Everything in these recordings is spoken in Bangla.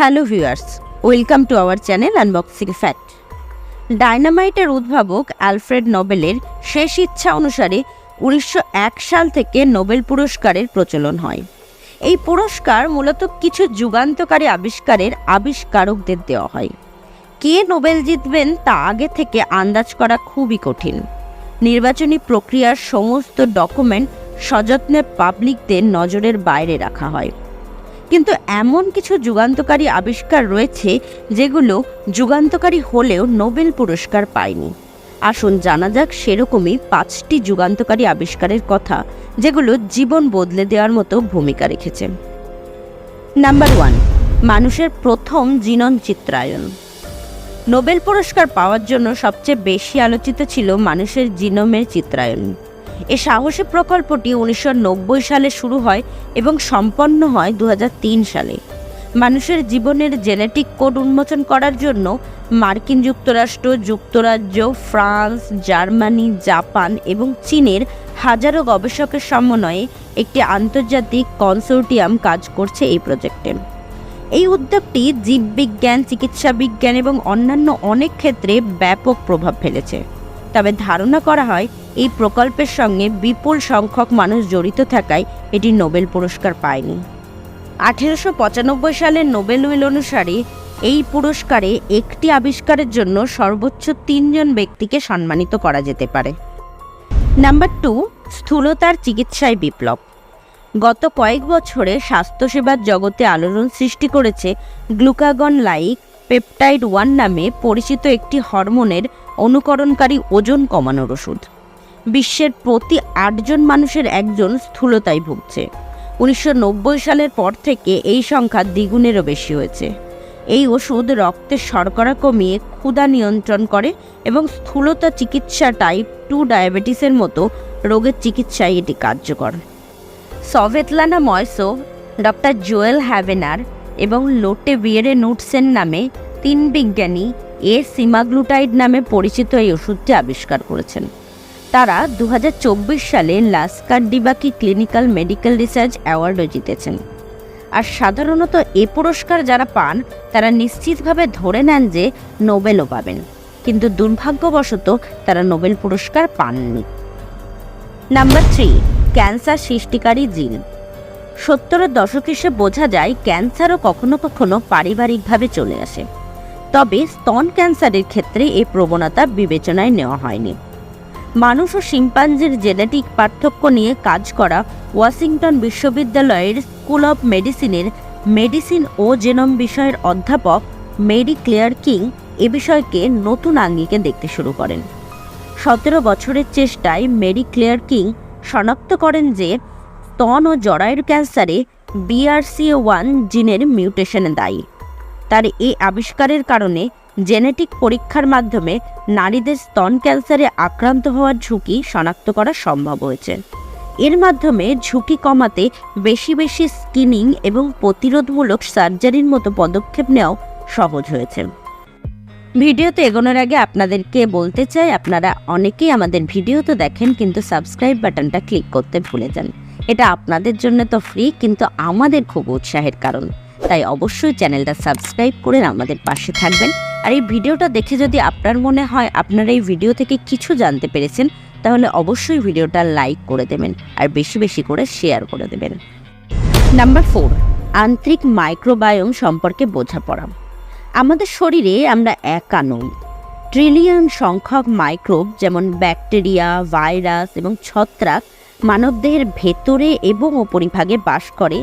Hello viewers, welcome to our channel unboxing fact. ডায়নামাইটের উদ্ভাবক আলফ্রেড নোবেলের শেষ ইচ্ছা অনুসারে 1901 সাল থেকে নোবেল পুরস্কারের প্রচলন হয়। এই পুরস্কার মূলত কিছু যুগান্তকারী আবিষ্কারের আবিষ্কারকদের দেওয়া হয়। কে নোবেল জিতবেন তা আগে থেকে আন্দাজ করা খুবই কঠিন। নির্বাচনী প্রক্রিয়ার সমস্ত ডকুমেন্ট সযত্নে পাবলিকদের নজরের বাইরে রাখা হয়। কিন্তু এমন কিছু যুগান্তকারী আবিষ্কার রয়েছে যেগুলো যুগান্তকারী হলেও নোবেল পুরস্কার পায়নি। আসুন জানা যাক সেরকমই 5টি যুগান্তকারী আবিষ্কারের কথা যেগুলো জীবন বদলে দেওয়ার মতো ভূমিকা রেখেছে। নাম্বার 1, মানুষের প্রথম জিনোম চিত্রায়ন। নোবেল পুরস্কার পাওয়ার জন্য সবচেয়ে বেশি আলোচিত ছিল মানুষের জিনোমের চিত্রায়ন। এই সাহসী প্রকল্পটি 1990 সালে শুরু হয় এবং সম্পন্ন হয় 2003 সালে। মানুষের জীবনের জেনেটিক কোড উন্মোচন করার জন্য মার্কিন যুক্তরাষ্ট্র, যুক্তরাজ্য, ফ্রান্স, জার্মানি, জাপান এবং চীনের হাজারো গবেষকের সমন্বয়ে একটি আন্তর্জাতিক কনসোর্টিয়াম কাজ করছে এই প্রজেক্টে। এই উদ্যোগটি জীববিজ্ঞান, চিকিৎসা বিজ্ঞান এবং অন্যান্য অনেক ক্ষেত্রে ব্যাপক প্রভাব ফেলেছে। তবে ধারণা করা হয় এই প্রকল্পের সঙ্গে বিপুল সংখ্যক মানুষ জড়িত থাকায় এটি নোবেল পুরস্কার পায়নি। 1895 সালের নোবেল উইল অনুসারে এই পুরস্কারে একটি আবিষ্কারের জন্য সর্বোচ্চ 3 জন ব্যক্তিকে সম্মানিত করা যেতে পারে। নাম্বার 2, স্থূলতার চিকিৎসায় বিপ্লব। গত কয়েক বছরে স্বাস্থ্যসেবার জগতে আলোড়ন সৃষ্টি করেছে গ্লুকাগন লাইক পেপটাইড 1 নামে পরিচিত একটি হরমোনের অনুকরণকারী ওজন কমানোর ওষুধ। বিশ্বের প্রতি 8 জন মানুষের একজন স্থূলতায় ভুগছে। 1990 সালের পর থেকে এই সংখ্যা দ্বিগুণেরও বেশি হয়েছে। এই ওষুধ রক্তের শর্করা কমিয়ে ক্ষুধা নিয়ন্ত্রণ করে এবং স্থূলতা চিকিৎসা, টাইপ 2 ডায়াবেটিসের মতো রোগের চিকিৎসায় এটি কার্যকর। সভেতলানা ময়সোভ, ডক্টর জোয়েল হ্যাভেনার এবং লোটে বিয়েরে নুটসেন নামে 3 বিজ্ঞানী সিমাগ্লুটাইড নামে পরিচিত এই ওষুধটি আবিষ্কার করেছেন। তারা 2024 সালে লাস্কারডিবাকি ক্লিনিক্যাল মেডিকেল রিসার্চ অ্যাওয়ার্ডও জিতেছেন। আর সাধারণত এ পুরস্কার যারা পান তারা নিশ্চিতভাবে ধরে নেন যে নোবেলও পাবেন, কিন্তু দুর্ভাগ্যবশত তারা নোবেল পুরস্কার পাননি। নাম্বার 3, ক্যান্সার সৃষ্টিকারী জিন। 70-এর দশক এসে বোঝা যায় ক্যান্সারও কখনো কখনো পারিবারিকভাবে চলে আসে। তবে স্তন ক্যান্সারের ক্ষেত্রে এই প্রবণতা বিবেচনায় নেওয়া হয়নি। মানুষ ও শিম্পাঞ্জির জেনেটিক পার্থক্য নিয়ে কাজ করা ওয়াশিংটন বিশ্ববিদ্যালয়ের স্কুল অব মেডিসিনের মেডিসিন ও জেনোম বিষয়ের অধ্যাপক মেরি ক্লেয়ার কিং এ বিষয়কে নতুন আঙ্গিকে দেখতে শুরু করেন। 17 বছরের চেষ্টায় মেরি ক্লেয়ার কিং শনাক্ত করেন যে স্তন ও জরায়ুর ক্যান্সারে BRCA1 জিনের মিউটেশন দায়ী। তার এই আবিষ্কারের কারণে জেনেটিক পরীক্ষার মাধ্যমে নারীদের স্তন ক্যান্সারে আক্রান্ত হওয়ার ঝুঁকি শনাক্ত করা সম্ভব হয়েছে। এর মাধ্যমে ঝুঁকি কমাতে বেশি বেশি স্ক্রিনিং এবং প্রতিরোধমূলক সার্জারির মতো পদক্ষেপ নেওয়াও সহজ হয়েছে। ভিডিওতে এগোনোর আগে আপনাদেরকে বলতে চাই, আপনারা অনেকেই আমাদের ভিডিও তো দেখেন কিন্তু সাবস্ক্রাইব বাটনটা ক্লিক করতে ভুলে যান। এটা আপনাদের জন্য তো ফ্রি, কিন্তু আমাদের খুব উৎসাহের কারণ। তাই অবশ্যই চ্যানেলটা সাবস্ক্রাইব করে আমাদের পাশে থাকবেন। আর এই ভিডিওটা দেখে যদি আপনার মনে হয় আপনারা এই ভিডিও থেকে কিছু জানতে পেরেছেন, তাহলে অবশ্যই ভিডিওটা লাইক করে দেবেন আর বেশি বেশি করে শেয়ার করে দেবেন। নাম্বার 4, আন্তরিক মাইক্রোবায়োম সম্পর্কে বোঝাপড়া। আমাদের শরীরে আমরা একা নই, ট্রিলিয়ন সংখ্যক মাইক্রোব যেমন ব্যাকটেরিয়া, ভাইরাস এবং ছত্রাক মানবদেহের ভেতরে এবং উপরিভাগে বাস করে,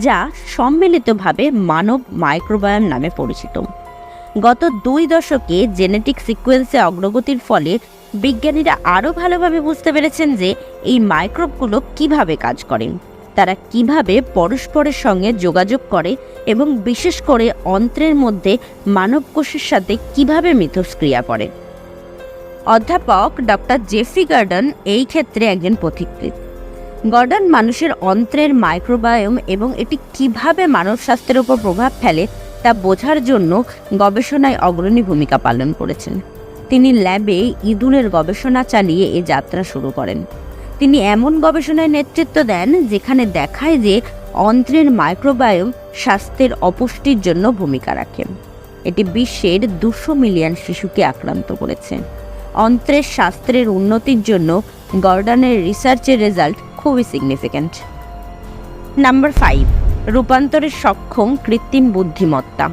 যা সম্মিলিতভাবে মানব মাইক্রোবায়োম নামে পরিচিত। গত 2 দশকে জেনেটিক সিকোয়েন্সে অগ্রগতির ফলে বিজ্ঞানীরা আরও ভালোভাবে বুঝতে পেরেছেন যে এই মাইক্রোবগুলো কিভাবে কাজ করে, তারা কিভাবে পরস্পরের সঙ্গে যোগাযোগ করে এবং বিশেষ করে অন্ত্রের মধ্যে মানব কোষের সাথে কিভাবে মিথস্ক্রিয়া করে। অধ্যাপক ডক্টর জেফ্রি গর্ডন এই ক্ষেত্রে একজন পথিকৃৎ। গর্ডন মানুষের অন্ত্রের মাইক্রোবায়োম এবং এটি কিভাবে মানব স্বাস্থ্যের উপর প্রভাব ফেলে তা বোঝার জন্য গবেষণায় অগ্রণী ভূমিকা পালন করেছেন। তিনি ল্যাবে ইঁদুরের গবেষণা চালিয়ে এ যাত্রা শুরু করেন। তিনি এমন গবেষণায় নেতৃত্ব দেন যেখানে দেখায় যে অন্ত্রের মাইক্রোবায়োম স্বাস্থ্যের অপুষ্টির জন্য ভূমিকা রাখে। এটি বিশ্বের 200 মিলিয়ন শিশুকে আক্রান্ত করেছে। অন্ত্রের স্বাস্থ্যের উন্নতির জন্য গর্ডনের রিসার্চের রেজাল্ট খুবই সিগনিফিক্যান্ট। নাম্বার 5, রূপান্তরের সক্ষম কৃত্রিম বুদ্ধিমত্তা।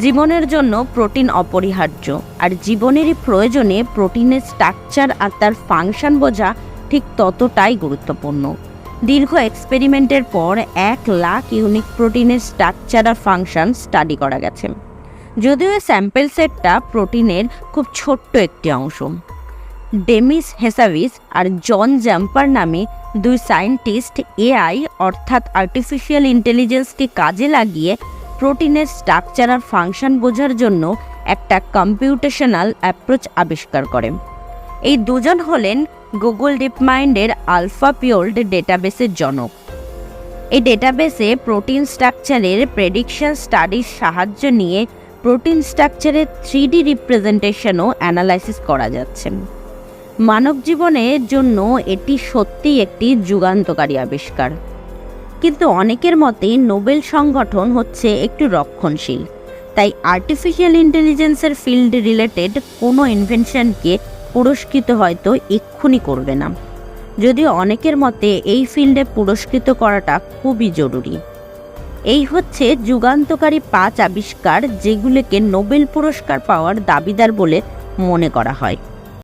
জীবনের জন্য প্রোটিন অপরিহার্য, আর জীবনেরই প্রয়োজনে প্রোটিনের স্ট্রাকচার আর তার ফাংশন বোঝা ঠিক ততটাই গুরুত্বপূর্ণ। দীর্ঘ এক্সপেরিমেন্টের পর 1 লাখ ইউনিক প্রোটিনের স্ট্রাকচার আর ফাংশন স্টাডি করা গেছে। যদিও স্যাম্পল সেটটা প্রোটিনের খুব ছোট্ট একটি অংশ। ডেমিস হেসাভিস আর জন জাম্পার নামে 2 সায়েন্টিস্ট এআই অর্থাৎ আর্টিফিশিয়াল ইন্টেলিজেন্সকে কাজে লাগিয়ে প্রোটিনের স্ট্রাকচার আর ফাংশন বোঝার জন্য একটা কম্পিউটেশনাল অ্যাপ্রোচ আবিষ্কার করেন। এই দুজন হলেন গুগল ডিপমাইন্ডের আলফাপিওল্ড ডেটাবেসের জনক। এই ডেটাবেসে প্রোটিন স্ট্রাকচারের প্রেডিকশন স্টাডির সাহায্য নিয়ে প্রোটিন স্ট্রাকচারের 3D রিপ্রেজেন্টেশনও অ্যানালাইসিস করা যাচ্ছে। মানব জীবনের জন্য এটি সত্যিই একটি যুগান্তকারী আবিষ্কার। কিন্তু অনেকের মতে নোবেল সংগঠন হচ্ছে একটু রক্ষণশীল, তাই আর্টিফিশিয়াল ইন্টেলিজেন্সের ফিল্ড রিলেটেড কোনো ইনভেনশনকে পুরস্কৃত হয়তো এক্ষুনি করবে না, যদিও অনেকের মতে এই ফিল্ডে পুরস্কৃত করাটা খুবই জরুরি। এই হচ্ছে যুগান্তকারী 5 আবিষ্কার যেগুলোকে নোবেল পুরস্কার পাওয়ার দাবিদার বলে মনে করা হয়।